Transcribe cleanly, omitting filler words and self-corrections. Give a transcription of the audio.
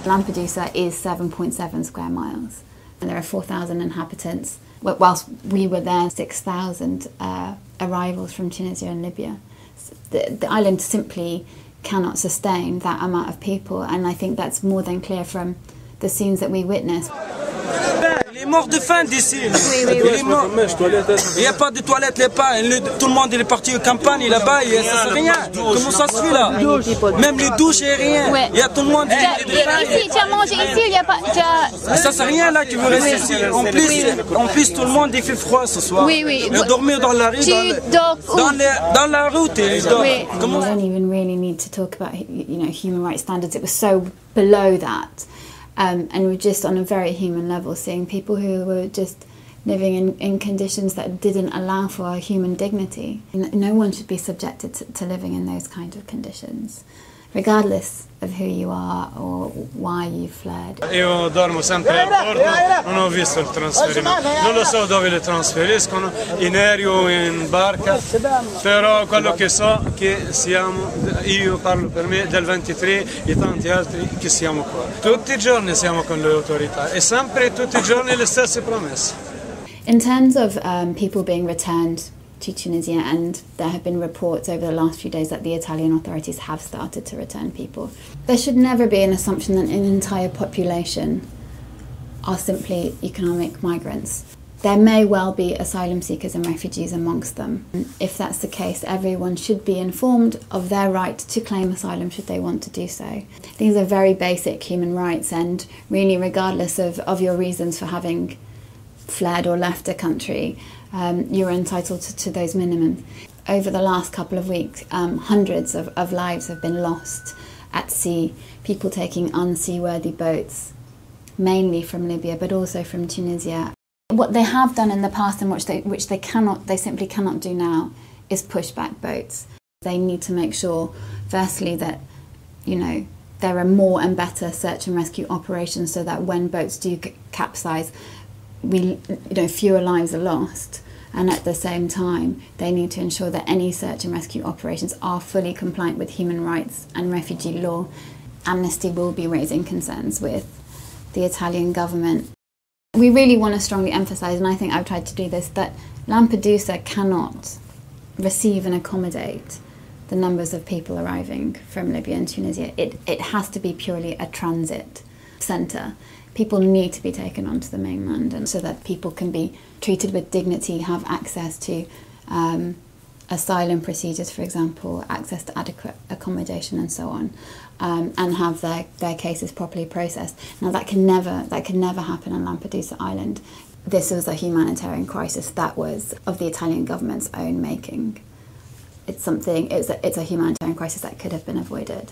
Lampedusa is 7.7 square miles and there are 4,000 inhabitants. Whilst we were there, 6,000 arrivals from Tunisia and Libya. The island simply cannot sustain that amount of people, and I think that's more than clear from the scenes that we witnessed. Il est mort de faim d'ici. Oui. Il est mort. Il n'y a pas de toilettes, tout le monde est parti aux campagnes là-bas, ça c'est rien. Comment ça se fait là? Même les douches et rien. Il y a tout le monde. Ici, tu as mangé ici, il n'y a pas. Ça c'est rien là qui veut rester ici. En plus, tout le monde il fait froid ce soir. Oui. Il dormir dans la rue, dans la route. We don't even really need to talk about human rights standards. It was so below that. And we're just on a very human level seeing people who were just living in conditions that didn't allow for human dignity. No one should be subjected to living in those kind of conditions, regardless of who you are or why you fled. Io dormo sempre a bordo, non ho visto il trasferimento, non lo so dove li trasferiscono, in aereo o in barca, però quello che so è che siamo, io parlo per me, del 23 e tanti altri che siamo qua. Tutti i giorni siamo con le autorità e sempre tutti i giorni le stesse promesse. In terms of people being returned to Tunisia, and there have been reports over the last few days that the Italian authorities have started to return people. There should never be an assumption that an entire population are simply economic migrants. There may well be asylum seekers and refugees amongst them. If that's the case, everyone should be informed of their right to claim asylum should they want to do so. These are very basic human rights, and really regardless of your reasons for having fled or left a country, you're entitled to those minimums. Over the last couple of weeks, hundreds of lives have been lost at sea, people taking unseaworthy boats, mainly from Libya, but also from Tunisia. What they have done in the past, and which they simply cannot do now, is push back boats. They need to make sure, firstly, that there are more and better search and rescue operations, so that when boats do capsize, fewer lives are lost. And at the same time, they need to ensure that any search and rescue operations are fully compliant with human rights and refugee law. Amnesty will be raising concerns with the Italian government. We really want to strongly emphasise, and I think I've tried to do this, that Lampedusa cannot receive and accommodate the numbers of people arriving from Libya and Tunisia. It has to be purely a transit centre. People need to be taken onto the mainland, and so that people can be treated with dignity, have access to asylum procedures, for example, access to adequate accommodation and so on, and have their cases properly processed. Now that can never happen on Lampedusa Island. This was a humanitarian crisis that was of the Italian government's own making. It's a humanitarian crisis that could have been avoided.